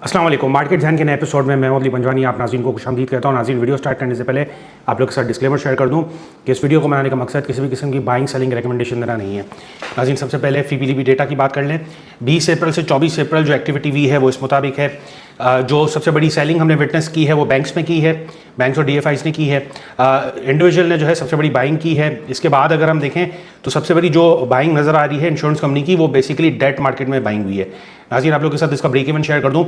अस्सलाम वालेकुम। मार्केट ध्यान के नए एपिसोड में मैं मोहम्मद अली पंजवानी आप नाज़रीन को खुशामदीद कहता हूँ। नाज़रीन, वीडियो स्टार्ट करने से पहले आप लोग के साथ डिस्क्लेमर शेयर कर दूँ कि इस वीडियो को बनाने का मकसद किसी भी किस्म की बाइंग सेलिंग रिकमेंडेशन देना नहीं है। नाज़रीन, सबसे पहले FIBLB डेटा की बात कर लें। 20 अप्रैल से 24 अप्रैल जो एक्टिविटी हुई है वो इस मुताबिक है। जो सबसे बड़ी सेलिंग हमने विटनेस की है वो बैंक्स में की है, बैंक्स और DFIs ने की है। इंडिविजुअल ने जो है सबसे बड़ी बाइंग की है। इसके बाद अगर हम देखें तो सबसे बड़ी जो बाइंग नज़र आ रही है इंश्योरेंस कंपनी की, वो बेसिकली डेट मार्केट में बाइंग हुई है। नाज़रीन, आप लोगों के साथ इसका ब्रेक इवन शेयर कर दूं।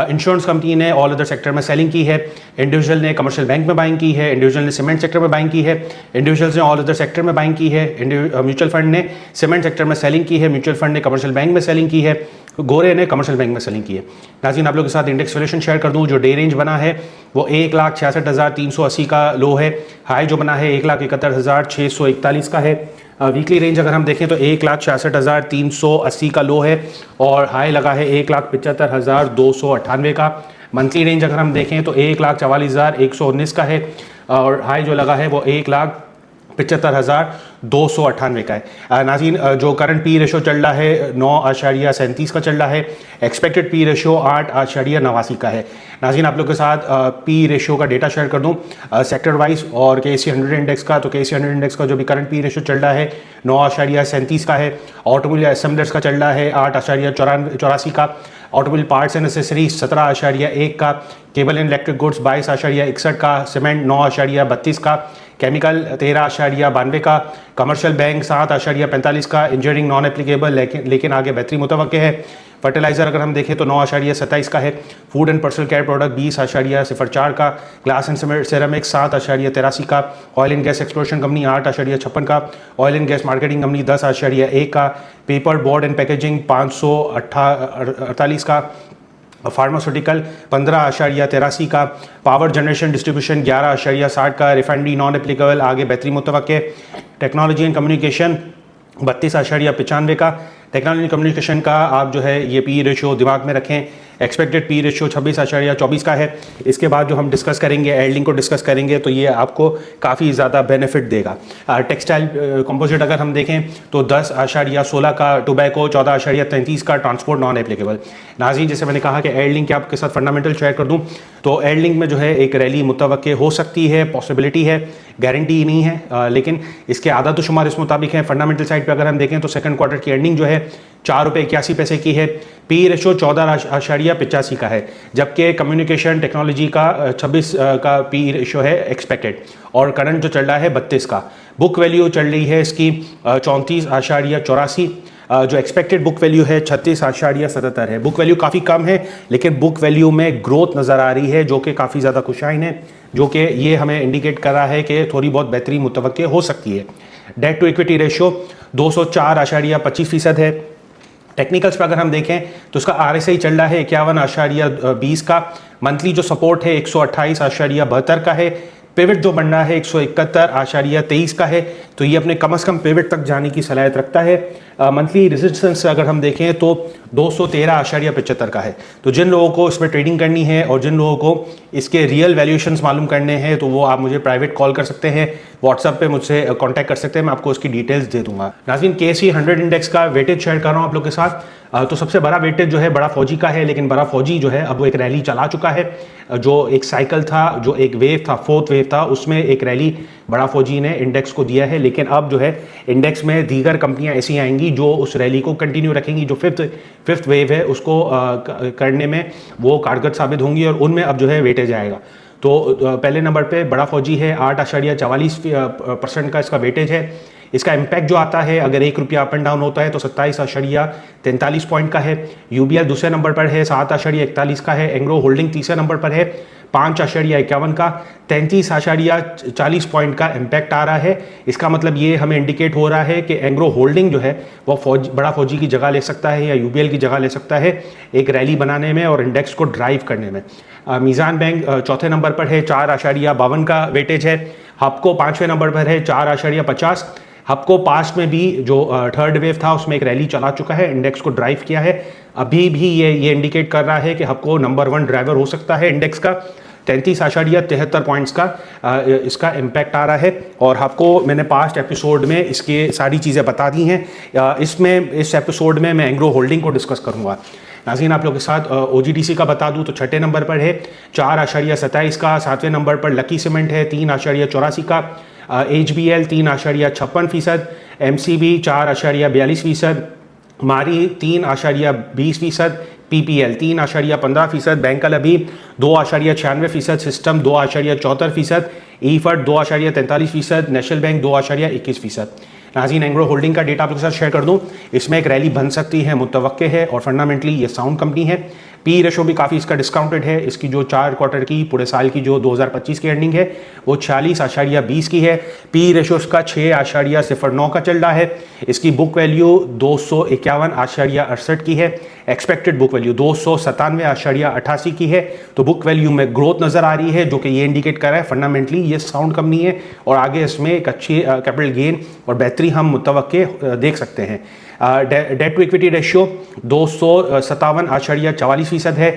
इंश्योरेंस कंपनी ने ऑल अदर सेक्टर में सेलिंग की है, इंडिविजुअल ने कमर्शियल बैंक में बाइंग की है, इंडिविजुअल ने सीमेंट सेक्टर में बाइंग की है, इंडिविजुअल्स ने ऑल अदर सेक्टर में बाइंग की है, म्यूचुअल फंड ने सीमेंट सेक्टर में सेलिंग की है, म्यूचुअल फंड ने कमर्शियल बैंक में सेलिंग की है, गोरे ने कमर्शियल बैंक में सेलिंग की है। नाज़रीन, आप लोगों के साथ इंडेक्स वैल्यूएशन शेयर कर दूं। जो डे रेंज बना है वो 1,66,380 का लो है, हाई जो बना है 1,71,641 का है। वीकली रेंज अगर हम देखें तो 1,66,380 का लो है और हाई लगा है 1,75,298 का। मंथली रेंज अगर हम देखें तो 1,44,119 का है और हाई जो लगा है वो 1,75,298 का है। नाज़रीन, जो करंट पी रेशो चल रहा है 9.37 का चल रहा है। एक्सपेक्टेड पी रेशो 8.89 का है। नाज़रीन, आप लोग के साथ पी रेशो का डेटा शेयर कर दूं सेक्टर वाइज और KSE 100 इंडेक्स का। तो KSE 100 इंडेक्स का जो भी करंट पी रेशो चल रहा है 9.37 का है। ऑटोमोबाइल असेंबलर्स का चल रहा है 8.84 का। ऑटोमोबाइल पार्ट्स एंड एसेसरीज 17.1 का। केबल एंड इलेक्ट्रिक गुड्स 22.61 का। सीमेंट 9.32 का। केमिकल 13.92 का। कमर्शियल बैंक 7.45 का। इंजीनियरिंग नॉन एप्लीकेबल लेकिन आगे बेहतरी मुतवक्के है। फर्टिलाइजर अगर हम देखें तो 9.27 का है। Food and personal care product 20.04 का। ग्लास एंड सिरेमिक्स 7.83 का। Oil and gas exploration company 8.56 का। Oil and gas marketing company 10.1 का। पेपर बोर्ड एंड पैकेजिंग 548 का। फार्मास्यूटिकल 15.83 का। पावर जनरेशन डिस्ट्रीब्यूशन 11.60 का। रिफाइनरी नॉन एप्लीकेबल आगे बेहतरी मुतवक्के। टेक्नोलॉजी एंड कम्युनिकेशन 32.95 का। टेक्नोलॉजी कम्युनिकेशन का आप जो है ये पी रेशियो दिमाग में रखें। एक्सपेक्टेड पी रेशियो 26.24 का है। इसके बाद जो हम डिस्कस करेंगे एल्डिंग को डिस्कस करेंगे तो ये आपको काफ़ी ज़्यादा बेनिफिट देगा। टेक्सटाइल कंपोजिट अगर हम देखें तो 10.16 का। टोबैको 14.33 का। Transport non applicable. नाज़रीन, जैसे मैंने कहा कि एल्डिंग के आपके साथ फंडामेंटल शेयर कर दूँ तो एल्डिंग में जो है एक रैली मुतवक्के हो सकती है, पॉसिबिलिटी है, गारंटी नहीं है, लेकिन इसके आदत शुमार इस मुताबिक है। फंडामेंटल साइड पर अगर हम देखें तो सेकंड क्वार्टर की एंडिंग जो है ₹4.81 की है। पी रेशो 14.85 का है, जबकि कम्युनिकेशन टेक्नोलॉजी का 26 का पी रेशो है एक्सपेक्टेड और करंट जो चल रहा है 32 का। बुक वैल्यू चल रही है इसकी 34.84। जो एक्सपेक्टेड बुक वैल्यू है 36.77 है। बुक वैल्यू काफ़ी कम है लेकिन बुक वैल्यू में ग्रोथ नज़र आ रही है जो कि काफ़ी ज़्यादा खुशाइन है, जो कि ये हमें इंडिकेट कर रहा है कि थोड़ी बहुत बेहतरी मुतवक्के हो सकती है। डेट टू इक्विटी रेशो 204.25% है। टेक्निकल्स पर अगर हम देखें तो उसका RSI चल रहा है 51.20 का। मंथली जो सपोर्ट है 128.72 का है। पिवट जो बन रहा है 171.23 का है, तो ये अपने कम से कम पिवट तक जाने की सलाहियत रखता है। मंथली रेजिस्टेंस अगर हम देखें तो 213.75 का है। तो जिन लोगों को इसमें ट्रेडिंग करनी है और जिन लोगों को इसके रियल वैल्यूएशंस मालूम करने हैं तो वो आप मुझे प्राइवेट कॉल कर सकते हैं, व्हाट्सएप पे मुझसे कांटेक्ट कर सकते हैं, मैं आपको उसकी डिटेल्स दे दूंगा। नाज़रीन, KSE 100 इंडेक्स का वेटेज शेयर कर रहा हूँ आप लोग के साथ। तो सबसे बड़ा वेटेज जो है बड़ा फौजी का है, लेकिन बड़ा फौजी जो है अब वो एक रैली चला चुका है। जो एक साइकिल था, जो एक वेव था, फोर्थ वेव था, उसमें एक रैली बड़ा फौजी ने इंडेक्स को दिया है। लेकिन अब जो है इंडेक्स में दीगर कंपनियां ऐसी आएंगी जो उस रैली को कंटिन्यू रखेंगी, जो फिफ्थ वेव है उसको करने में वो कारगर साबित होंगी और उनमें अब जो है वेटेज आएगा। तो पहले नंबर पे बड़ा फौजी है, 8.44% का इसका वेटेज है। इसका इम्पैक्ट जो आता है अगर ₹1 अप एंड डाउन होता है तो 27.43 पॉइंट का है। UBL दूसरे नंबर पर है, 7.41 का है। एंग्रो होल्डिंग तीसरे नंबर पर है, 5.51 का। 33.40 पॉइंट का इम्पैक्ट आ रहा है। इसका मतलब ये हमें इंडिकेट हो रहा है कि एंग्रो होल्डिंग जो है वो बड़ा फौजी की जगह ले सकता है या UBL की जगह ले सकता है एक रैली बनाने में और इंडेक्स को ड्राइव करने में। मीज़ान बैंक चौथे नंबर पर है, 4.52 का वेटेज है। हपको 5वें नंबर पर है, 4.50। हपको पास्ट में भी जो थर्ड वेव था उसमें एक रैली चला चुका है, इंडेक्स को ड्राइव किया है। अभी भी ये इंडिकेट कर रहा है कि हपको नंबर 1 ड्राइवर हो सकता है इंडेक्स का। 33.73 पॉइंट्स का इसका इम्पैक्ट आ रहा है और आपको मैंने पास्ट एपिसोड में इसकी सारी चीज़ें बता दी हैं। इस एपिसोड में मैं एंग्रो होल्डिंग को डिस्कस करूँगा। नाज़रीन आप लोग के साथ OGDC का बता दूं तो छठे नंबर पर है 4.27 का, सातवें नंबर पर लकी सीमेंट है 3.84 का, HBL 3.56%, MCB 4.42%, मारी 3.20%, PPL 3.15%, बैंकल अभी 2.96%, सिस्टम 2.74%, ईफर्ट 2.43%, नेशनल बैंक 2.21%। नाज़रीन एंग्रो होल्डिंग का डेटा आप लोगों के साथ शेयर कर दूं, इसमें एक रैली बन सकती है, मुतवक्के है और फंडामेंटली ये साउंड कंपनी है। पी रेशो भी काफ़ी इसका डिस्काउंटेड है, इसकी जो 4 क्वार्टर की पूरे साल की जो 2025 की अर्निंग है वो 46.20 की है। पी रेशो इसका 6.09 का चल रहा है, इसकी बुक वैल्यू 251.68 की है, एक्सपेक्टेड बुक वैल्यू 297.88 की है। तो बुक वैल्यू में ग्रोथ नज़र आ रही है जो कि ये इंडिकेट कर रहा है फंडामेंटली ये साउंड कंपनी है और आगे इसमें एक अच्छी कैपिटल गेन और बेहतरी हम मुतवक्के देख सकते हैं। डेट टू इक्विटी रेशियो 257.44% है।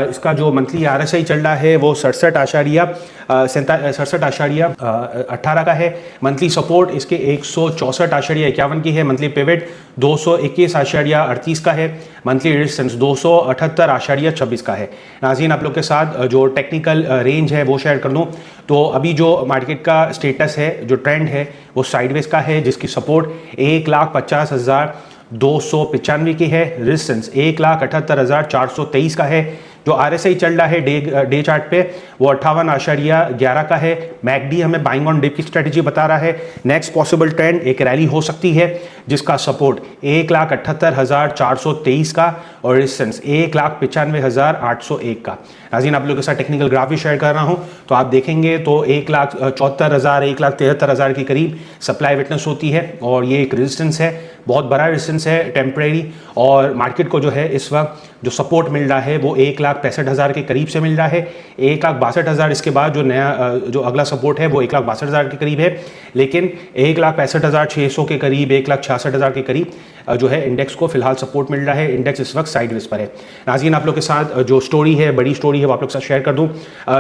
इसका जो मंथली RSI चल रहा है वो 67.18 का है। मंथली सपोर्ट इसके 164.51 की है। मंथली पिवट 221.38 का है। मंथली रेजिस्टेंस 278.26 का है। नाज़रीन आप लोग के साथ जो टेक्निकल रेंज है वो शेयर कर दूँ तो अभी जो मार्केट का स्टेटस है, जो ट्रेंड है वो साइडवेज का है, जिसकी सपोर्ट 1,50,295 की है, रेजिस्टेंस 1,78,423 का है। जो RSI चल रहा है डे चार्ट पे वो 58.11 का है। मैकडी हमें बाइंग ऑन डिप की स्ट्रेटेजी बता रहा है। नेक्स्ट पॉसिबल ट्रेंड एक रैली हो सकती है जिसका सपोर्ट 1,78,423 का और रेजिस्टेंस 1,95,801 का। नाज़रीन आप लोगों के साथ टेक्निकल ग्राफ भी शेयर कर रहा हूं तो आप देखेंगे तो 1,74,000 1,73,000 के करीब सप्लाई विटनेस होती है और ये एक रेजिस्टेंस है, बहुत बड़ा रेजिस्टेंस है टेम्परेरी। और मार्केट को जो है इस वक्त जो सपोर्ट मिल रहा है वो 1,65,000 के करीब से मिल रहा है। 1,62,000 इसके बाद जो नया जो अगला सपोर्ट है वो 1,62,000 के करीब है, लेकिन 1,65,600 के करीब 1,66,000 के करीब जो है इंडेक्स को फिलहाल सपोर्ट मिल रहा है। इंडेक्स इस वक्त साइडवेज पर है। नाज़रीन आप लोग के साथ जो स्टोरी है, बड़ी स्टोरी है वो आप लोग के साथ शेयर कर दूं।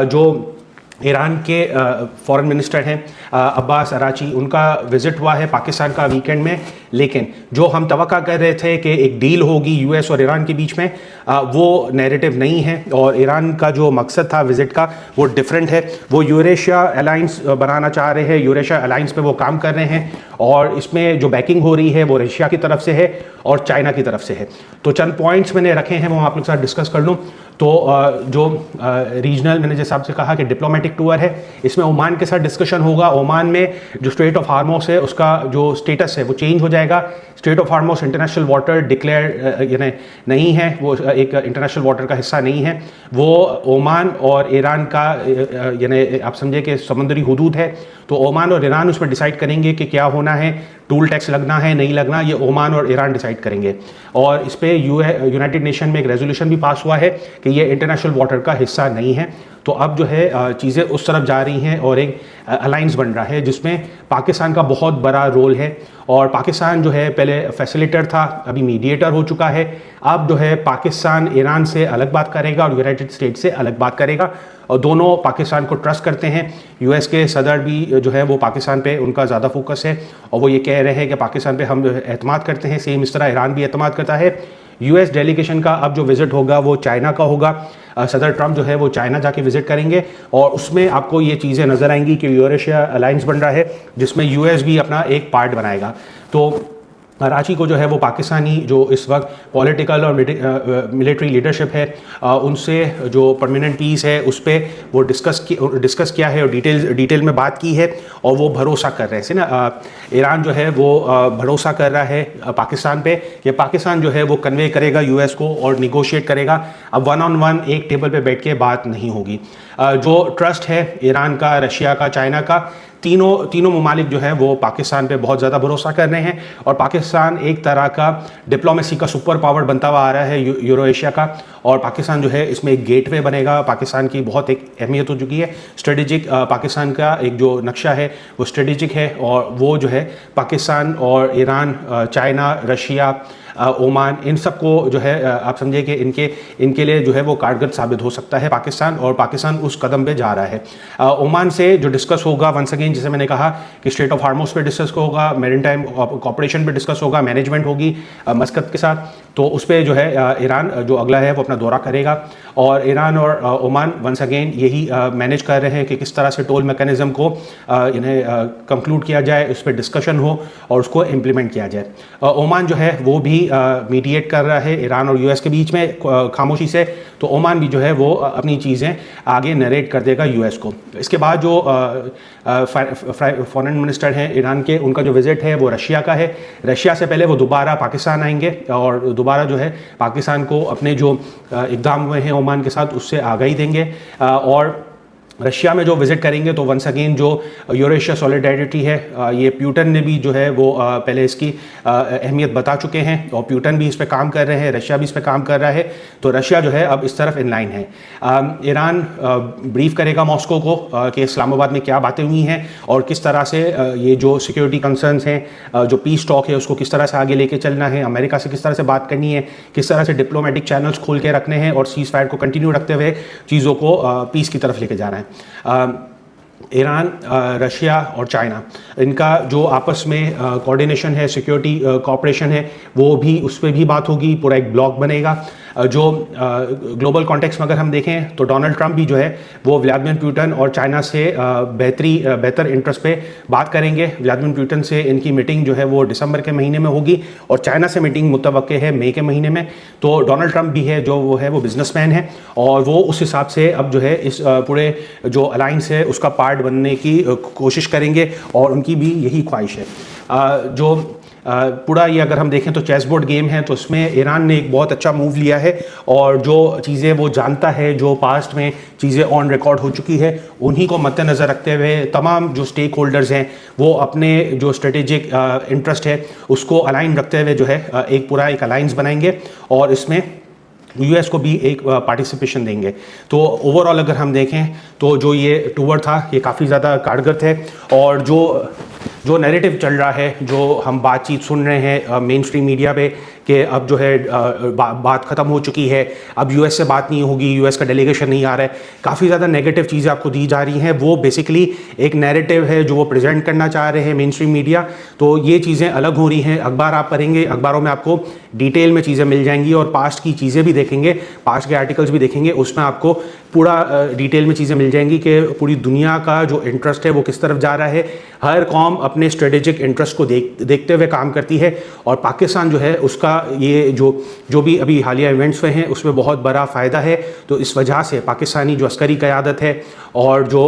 जो ईरान के फॉरेन मिनिस्टर हैं अब्बास अराची, उनका विजिट हुआ है पाकिस्तान का वीकेंड में, लेकिन जो हम तवक्का कर रहे थे कि एक डील होगी US और ईरान के बीच में वो नैरेटिव नहीं है और ईरान का जो मकसद था विजिट का वो डिफरेंट है। वो यूरेशिया अलायंस बनाना चाह रहे हैं, यूरेशिया अलायंस पे वो काम कर रहे हैं और इसमें जो बैकिंग हो रही है वो रशिया की तरफ से है और चाइना की तरफ से है। तो चंद पॉइंट्स मैंने रखे हैं वो आप लोग के साथ डिस्कस कर लूँ। तो जो रीजनल मैंने जैसे आपसे कहा कि डिप्लोमेटिक टूर है, इसमें ओमान के साथ डिस्कशन होगा। ओमान में जो स्ट्रेट ऑफ हार्मोस है उसका जो स्टेटस है वो चेंज हो जाएगा। Straight of हार्मोस international water declare यानी नहीं है, वो एक इंटरनेशनल वाटर का हिस्सा नहीं है, वो ओमान और ईरान का यानी आप समझे कि समुद्री हुदूद है। तो ओमान और ईरान उस पर डिसाइड करेंगे कि क्या होना है, टूल टैक्स लगना है नहीं लगना, ये ओमान और ईरान डिसाइड करेंगे। और इस पर यूनाइटेड नेशन में एक रेजोल्यूशन भी पास हुआ है कि ये इंटरनेशनल वाटर का हिस्सा नहीं है। तो अब जो है चीज़ें उस तरफ जा रही हैं और एक अलायंस बन रहा है जिसमें पाकिस्तान का बहुत बड़ा रोल है। और पाकिस्तान जो है पहले फैसिलिटेटर था, अभी मीडिएटर हो चुका है। अब जो है पाकिस्तान ईरान से अलग बात करेगा और यूनाइटेड स्टेट्स से अलग बात करेगा और दोनों पाकिस्तान को ट्रस्ट करते हैं। US के सदर भी जो है वो पाकिस्तान पे उनका ज़्यादा फोकस है और वो ये कह रहे हैं कि पाकिस्तान पे हम एतमाद करते हैं, सेम इस तरह ईरान भी एतमाद करता है। US डेलीगेशन का अब जो विजिट होगा वो चाइना का होगा। सदर ट्रंप जो है वो चाइना जाके विजिट करेंगे और उसमें आपको ये चीज़ें नज़र आएंगी कि यूरेशिया अलायंस बन रहा है जिसमें US भी अपना एक पार्ट बनाएगा। तो कराची को जो है वो पाकिस्तानी जो इस वक्त पॉलिटिकल और मिलिट्री लीडरशिप है उनसे जो परमानेंट पीस है उस पर वो डिस्कस किया है और डिटेल में बात की है और वो भरोसा कर रहे हैं ना। ईरान जो है वो भरोसा कर रहा है पाकिस्तान पे कि पाकिस्तान जो है वो कन्वे करेगा US को और निगोशिएट करेगा। अब 1-on-1 एक टेबल पे बैठ के बात नहीं होगी। जो ट्रस्ट है ईरान का, रशिया का, चाइना का, तीनों ममालिक जो है वो पाकिस्तान पे बहुत ज़्यादा भरोसा कर रहे हैं और पाकिस्तान एक तरह का डिप्लोमेसी का सुपर पावर बनता हुआ आ रहा है यूरो एशिया का। और पाकिस्तान जो है इसमें एक गेटवे बनेगा। पाकिस्तान की बहुत एक अहमियत हो चुकी है। स्ट्रेटेजिक पाकिस्तान का एक जो नक्शा है वो स्ट्रेटेजिक है और वो जो है पाकिस्तान और ईरान, चाइना, रशिया, ओमान, इन सबको जो है आप समझे कि इनके लिए जो है वो कारगर साबित हो सकता है पाकिस्तान, और पाकिस्तान उस कदम पे जा रहा है। ओमान से जो डिस्कस होगा, वंस अगेन जैसे मैंने कहा कि स्ट्रेट ऑफ हार्मोस पे डिस्कस होगा, मैरीटाइम कॉपरेशन पे डिस्कस होगा, मैनेजमेंट होगी मस्कत के साथ, तो उस पर जो है ईरान जो अगला है वो अपना दौरा करेगा। और ईरान और ओमान वंस अगेन यही मैनेज कर रहे हैं कि किस तरह से टोल मैकेनिज्म को इन्हें कंक्लूड किया जाए, उस पर डिस्कशन हो और उसको इम्प्लीमेंट किया जाए। ओमान जो है वो भी मीडिएट कर रहा है ईरान और यूएस के बीच में खामोशी से, तो ओमान भी जो है वो अपनी चीज़ें आगे नरेट कर देगा यूएस को। इसके बाद जो फॉरेन मिनिस्टर हैं ईरान के, उनका जो विजिट है वो रशिया का है। रशिया से पहले वो दोबारा पाकिस्तान आएंगे और दोबारा जो है पाकिस्तान को अपने जो इक़दाम हुए हैं ओमान के साथ उससे आगाही देंगे। और रशिया में जो विजिट करेंगे तो वंस अगेन जो यूरेशिया सॉलिडारिटी है, ये प्यूटन ने भी जो है वो पहले इसकी अहमियत बता चुके हैं और प्यूटन भी इस पे काम कर रहे हैं, रशिया भी इस पे काम कर रहा है, तो रशिया जो है अब इस तरफ इन लाइन है। ईरान ब्रीफ करेगा मॉस्को को कि इस्लामाबाद में क्या बातें हुई हैं और किस तरह से ये जो सिक्योरिटी कंसर्न्स हैं, जो पीस टॉक है उसको किस तरह से आगे लेके चलना है, अमेरिका से किस तरह से बात करनी है, किस तरह से डिप्लोमेटिक चैनल्स खोल के रखने हैं और सीज फायर को कंटिन्यू रखते हुए चीज़ों को पीस की तरफ लेके जाना है। ईरान, रशिया और चाइना, इनका जो आपस में कोऑर्डिनेशन है, सिक्योरिटी कोऑपरेशन है, वो भी उस पर भी बात होगी, पूरा एक ब्लॉक बनेगा। जो ग्लोबल कॉन्टेक्स्ट में अगर हम देखें तो डोनाल्ड ट्रंप भी जो है वो व्लादिमीर पुतिन और चाइना से बेहतर इंटरेस्ट पे बात करेंगे। व्लादिमीर पुतिन से इनकी मीटिंग जो है वो दिसंबर के महीने में होगी और चाइना से मीटिंग मुतवक्के है मई के महीने में। तो डोनाल्ड ट्रंप भी है जो वो है वो बिजनेसमैन है और वो उस हिसाब से अब जो है इस पूरे जो अलायंस है उसका पार्ट बनने की कोशिश करेंगे और उनकी भी यही ख्वाहिश है। जो पूरा ये अगर हम देखें तो चेस बोर्ड गेम है, तो इसमें ईरान ने एक बहुत अच्छा मूव लिया है और जो चीज़ें वो जानता है, जो पास्ट में चीज़ें ऑन रिकॉर्ड हो चुकी है, उन्हीं को मद्देनज़र रखते हुए तमाम जो स्टेक होल्डर्स हैं वो अपने जो स्ट्रेटेजिक इंटरेस्ट है उसको अलाइन रखते हुए जो है एक अलाइंस बनाएंगे और इसमें यूएस को भी एक पार्टिसिपेशन देंगे। तो ओवरऑल अगर हम देखें तो जो ये टूर था ये काफ़ी ज़्यादा कारगर थे और जो नैरेटिव चल रहा है, जो हम बातचीत सुन रहे हैं मेन स्ट्रीम मीडिया पे कि अब जो है बात ख़त्म हो चुकी है, अब यूएस से बात नहीं होगी, यूएस का डेलीगेशन नहीं आ रहा है, काफ़ी ज़्यादा नेगेटिव चीज़ें आपको दी जा रही हैं, वो बेसिकली एक नैरेटिव है जो वो प्रेजेंट करना चाह रहे हैं मेन स्ट्रीम मीडिया। तो ये चीज़ें अलग हो रही हैं। अखबार आप पढ़ेंगे, अखबारों में आपको डिटेल में चीज़ें मिल जाएंगी और पास्ट की चीज़ें भी देखेंगे, पास्ट के आर्टिकल्स भी देखेंगे, उसमें आपको पूरा डिटेल में चीज़ें मिल जाएंगी कि पूरी दुनिया का जो इंटरेस्ट है वो किस तरफ जा रहा है। हर कौम अपने स्ट्रेटेजिक इंटरेस्ट को देखते हुए काम करती है और पाकिस्तान जो है उसका ये जो भी अभी हालिया इवेंट्स हुए हैं उसमें बहुत बड़ा फ़ायदा है। तो इस वजह से पाकिस्तानी जो अस्करी क़यादत है और जो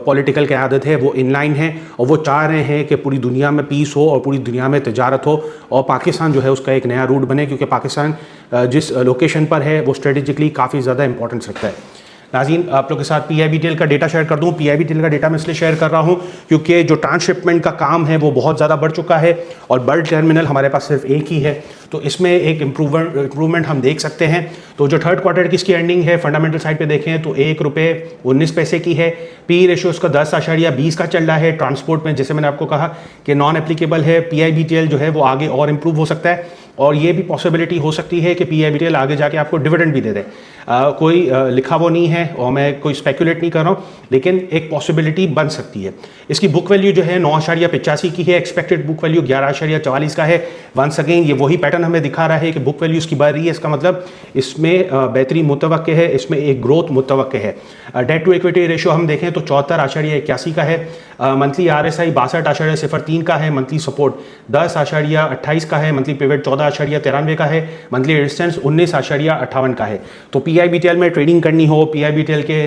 पॉलिटिकल क़यादत है वो इनलाइन है और वो चाह रहे हैं कि पूरी दुनिया में पीस हो और पूरी दुनिया में तजारत हो और पाकिस्तान जो है उसका एक नया रूट बने, क्योंकि पाकिस्तान जिस लोकेशन पर है वो स्ट्रेटेजिकली काफ़ी ज़्यादा इंपॉर्टेंस रखता है। नाज़रीन, आप लोग के साथ PIBTL का डेटा शेयर कर दूं। PIBTL का डेटा मैं इसलिए शेयर कर रहा हूं क्योंकि जो ट्रांसशिपमेंट का काम है वो बहुत ज़्यादा बढ़ चुका है और बल्क टर्मिनल हमारे पास सिर्फ एक ही है, तो इसमें एक इम्प्रूवमेंट हम देख सकते हैं। तो जो थर्ड क्वार्टर की इसकी अर्निंग है फंडामेंटल साइड पे देखें तो ₹1.19 की है। पी रेशियो उसका 10.20 का चल रहा है। ट्रांसपोर्ट में जैसे मैंने आपको कहा कि नॉन एप्लीकेबल है, PIBTL जो है वो आगे और इम्प्रूव हो सकता है और ये भी पॉसिबिलिटी हो सकती है कि PIBTL आगे जाके आपको डिविडेंड भी दे दे। कोई लिखा वो नहीं है और मैं कोई स्पेकुलेट नहीं कर रहा हूँ, लेकिन एक पॉसिबिलिटी बन सकती है। इसकी बुक वैल्यू जो है 9.85 की है, एक्सपेक्टेड बुक वैल्यू 11.44 का है। वंस अगेन ये वही पैटर्न हमें दिखा रहा है कि बुक वैल्यू इसकी बढ़ रही है, इसका मतलब इसमें बेहतरी मुतवक्के है, इसमें एक ग्रोथ मुतवक्के है। डेट टू इक्विटी रेशियो हम देखें तो 74.81 का है। मंथली RSI 62.03 का है। मंथली सपोर्ट 10.28 का है। मंथली पिवट 14.93 का है। मंथली रेजिस्टेंस 19.58 का है। तो PIBTL में ट्रेडिंग करनी हो, PIBTL के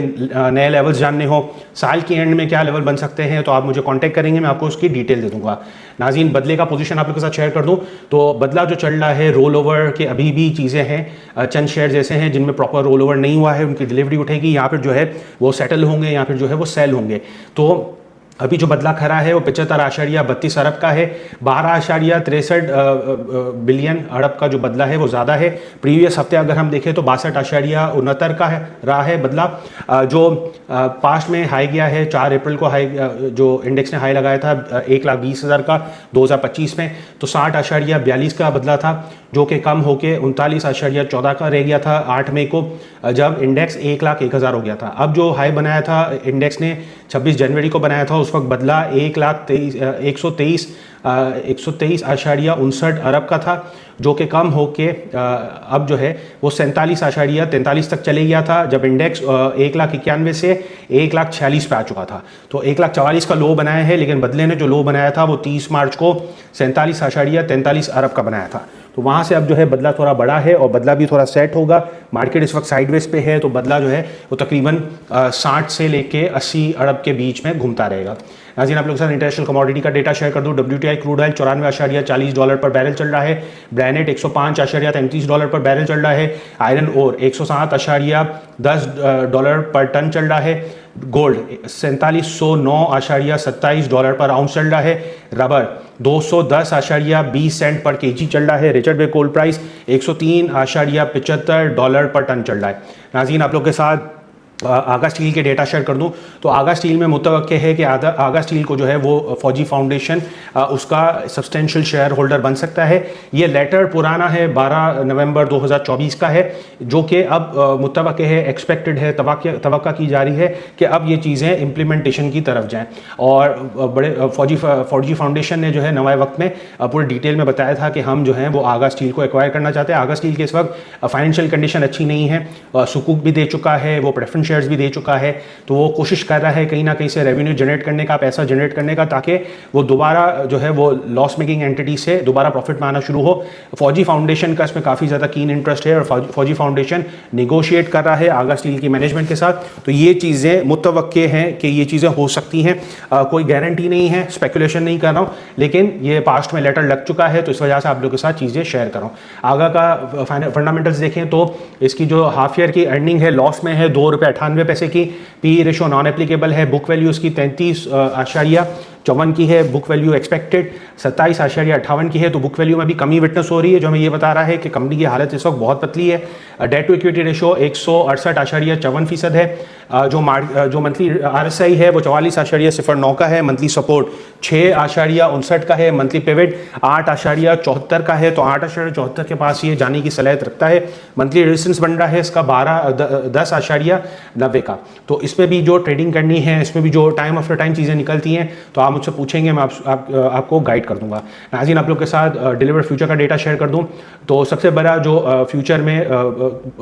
नए लेवल्स जानने हो, साल के एंड में क्या लेवल बन सकते हैं, तो आप मुझे कांटेक्ट करेंगे, मैं आपको उसकी डिटेल दे दूंगा। नाज़रीन, बदले का पोजीशन आप लोगों के साथ शेयर कर दूं तो बदला जो चल रहा है रोल ओवर के अभी भी चीज़ें हैं, चंद शेयर जैसे हैं जिनमें प्रॉपर रोल ओवर नहीं हुआ है, उनकी डिलीवरी उठेगी, यहाँ पर जो है वो सेटल होंगे, यहाँ पर जो है वो सेल होंगे। तो अभी जो बदला खरा है वो 75.32 अरब का है। 12.63 बिलियन अरब का जो बदला है वो ज़्यादा है। प्रीवियस हफ्ते अगर हम देखें तो 62.69 का है रहा है बदला। जो पास्ट में हाई गया है 4 अप्रैल को हाई, जो इंडेक्स ने हाई लगाया था 1,20,000 का 2025 में, तो 60.42 का बदला था। जो कि कम होके 39.14 का रह गया था 8 मई को, जब इंडेक्स 1,01,000 हो गया था। अब जो हाई बनाया था इंडेक्स ने 26 जनवरी को बनाया था, उस वक्त बदला 123.59 अरब का था, जो कि कम होके अब जो है वो 47.43 तक चले गया था, जब इंडेक्स 1,91,000 से 1,46,000 पे आ चुका था। तो 1,44,000 का लो बनाया है, लेकिन बदले ने जो लो बनाया था वो 30 मार्च को 47.43 अरब का बनाया था। तो वहाँ से अब जो है बदला थोड़ा बड़ा है और बदला भी थोड़ा सेट होगा। मार्केट इस वक्त साइडवेज पे है, तो बदला जो है वो तकरीबन 60 से लेके 80 अरब के बीच में घूमता रहेगा। नाज़रीन, आप लोगों के साथ इंटरनेशनल कमोडिटी का डेटा शेयर कर दूं। WTI क्रूड ऑयल $94.40 पर बैरल चल रहा है। ब्रेनेट $105.33 पर बैरल चल रहा है। आयरन ओर $107.10 पर टन चल रहा है। गोल्ड $4709.27 पर आउंस चल रहा है। रबर $210.20 पर केजी चल रहा है। रिचर्ड बे कोल प्राइस $103.75 पर टन चल रहा है। नाज़रीन, आप लोग के साथ आगा स्टील के डेटा शेयर कर दूं तो आगा स्टील में मुतवक्के है कि आगा स्टील को जो है वो फौजी फाउंडेशन उसका सब्सटेंशियल शेयर होल्डर बन सकता है। ये लेटर पुराना है, 12 नवंबर 2024 का है, जो कि अब मुतवक्के है, एक्सपेक्टेड है, तवक्का की जा रही है कि अब ये चीज़ें इम्प्लीमेंटेशन की तरफ जाएँ। और बड़े फौजी फाउंडेशन ने जो है नवाए वक्त में पूरे डिटेल में बताया था कि हम जो है वो आगा स्टील को एक्वायर करना चाहते हैं। आगा स्टील के इस वक्त फाइनेंशियल कंडीशन अच्छी नहीं है, सुकूक भी दे चुका है, वो प्रेफरेंस शेयर्स भी दे चुका है, तो वो कोशिश कर रहा है कहीं ना कहीं से रेवेन्यू जनरेट करने का, पैसा जनरेट करने का, ताकि वो दोबारा जो है वो लॉस मेकिंग एंटिटी से दोबारा प्रॉफिट में आना शुरू हो। फौजी फाउंडेशन का इसमें काफ़ी ज़्यादा कीन इंटरेस्ट है और फौजी फाउंडेशन निगोशिएट कर रहा है आगा स्टील की मैनेजमेंट के साथ। तो ये चीज़ें मुतवक्के हैं कि ये चीज़ें हो सकती हैं, कोई गारंटी नहीं है, स्पेकुलेशन नहीं कर रहा हूँ, लेकिन ये पास्ट में लेटर लग चुका है, तो इस वजह से आप लोगों के साथ चीज़ें शेयर कर रहा हूँ। आगा का फंडामेंटल्स देखें तो इसकी जो हाफ ईयर की अर्निंग है लॉस में है, ₹2.98 की। पी रेशो नॉन एप्लीकेबल है। बुक वैल्यू इसकी 33.54 की है। बुक वैल्यू एक्सपेक्टेड 27.58 की है। तो बुक वैल्यू में भी कमी विटनेस हो रही है, जो हमें ये बता रहा है कि कंपनी की हालत इस वक्त बहुत पतली है। डेट टू इक्विटी रेशो 168.54% है। जो मंथली RSI है वो 44.09 का है। मंथली सपोर्ट 6.59 का है। मंथली पिवट 8.74 का है। तो 8.74 के पास ये जाने की सलाहियत रखता है। मंथली रेजिस्टेंस बन रहा है इसका 10.90 का। तो इसमें भी जो ट्रेडिंग करनी है, इसमें भी जो टाइम आफ्टर टाइम चीज़ें निकलती हैं, तो आप मुझसे पूछेंगे, मैं आपको गाइड कर दूंगा। नाज़रीन, आप लोग के साथ डिलीवर्ड फ्यूचर का डेटा शेयर कर दूं तो सबसे बड़ा जो फ्यूचर में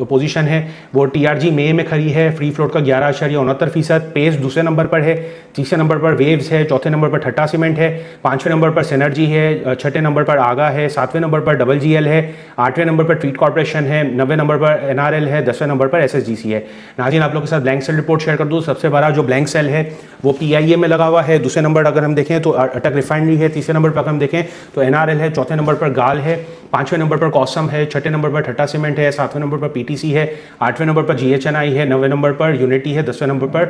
पोजीशन है वो TRG मई में खड़ी है। फ्री फ्लोट का 11.69%। पेस दूसरे नंबर पर है। तीसरे नंबर पर वेव्स है। चौथे नंबर पर ठट्टा सीमेंट है। पांचवें नंबर पर सिनर्जी है। छठे नंबर पर आगा है। सातवें नंबर पर WGL है। आठवें नंबर पर ट्रीट कॉर्पोरेशन है। 9वें नंबर पर NRL है। 10वें नंबर पर SSGC है। नाज़रीन, आप लोग के साथ ब्लैंक सेल रिपोर्ट शेयर कर दूँ। सबसे बड़ा जो ब्लैंक सेल है वो PIA में लगा हुआ है। दूसरे नंबर अगर हम देखें तो अटक रिफाइनरी है। तीसरे नंबर पर अगर हम देखें तो NRL है। चौथे नंबर पर गाल है। पांचवें नंबर पर कॉसम है। छठे नंबर पर ठट्टा सीमेंट है। सातवें नंबर पर PTC है। आठवें नंबर पर GHNI है। 9वें नंबर पर यूनिटी है। 10वें नंबर पर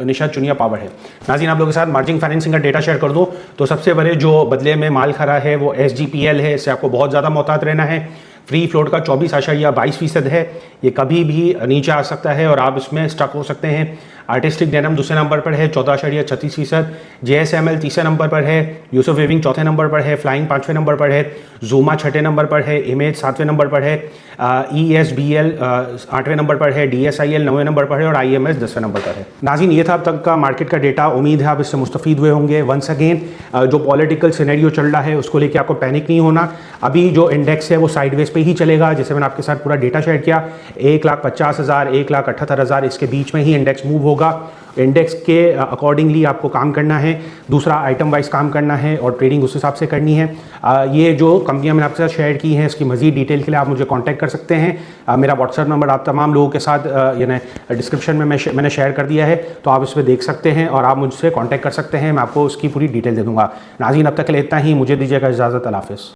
निषाद चुनिया पावर है। नाज़रीन, आप लोगों के साथ मार्जिन फाइनेंसिंग का डेटा शेयर कर दूं तो सबसे बड़े जो बदले में माल खरा है वो SGPL है। इससे आपको बहुत ज़्यादा मोहतात रहना है। फ्री फ्लोट का 24.22% है। ये कभी भी नीचे आ सकता है और आप इसमें स्टक हो सकते हैं। आर्टिस्टिक डेनम दूसरे नंबर पर है 14.36%। JSML तीसरे नंबर पर है। यूसुफ वेविंग चौथे नंबर पर है। फ्लाइंग पांचवें नंबर पर है। जूमा छठे नंबर पर है। इमेज सातवें नंबर पर है। ESBL आठवें नंबर पर है। DSIL 9वें नंबर पर है और IMS 10वें नंबर पर है। नाज़रीन, ये था अब तक का मार्केट का डेटा। उम्मीद है आप इससे मुस्तफ़ीद हुए होंगे। वंस अगेन जो पॉलिटिकल सिनेरियो चल रहा है उसको लेकर आपको पैनिक नहीं होना। अभी जो इंडेक्स है वो साइडवेज पे ही चलेगा। जैसे मैंने आपके साथ पूरा डेटा शेयर किया, 1,50,000 1,78,000 इसके बीच में ही इंडेक्स मूव होगा। इंडेक्स के अकॉर्डिंगली आपको काम करना है। दूसरा आइटम वाइज काम करना है और ट्रेडिंग उस हिसाब से करनी है। ये जो कंपनियां मैंने आपके साथ शेयर की हैं इसकी मज़ीद डिटेल के लिए आप मुझे कांटेक्ट कर सकते हैं। मेरा व्हाट्सएप नंबर आप तमाम लोगों के साथ यानी डिस्क्रिप्शन में मैंने शेयर कर दिया है, तो आप इस पर देख सकते हैं और आप मुझसे कॉन्टैक्ट कर सकते हैं। मैं आपको उसकी पूरी डिटेल दे दूँगा। नाज़रीन, अब तक के लिए इतना ही। मुझे दीजिएगा इजाज़त। अल्लाह हाफ़िज़।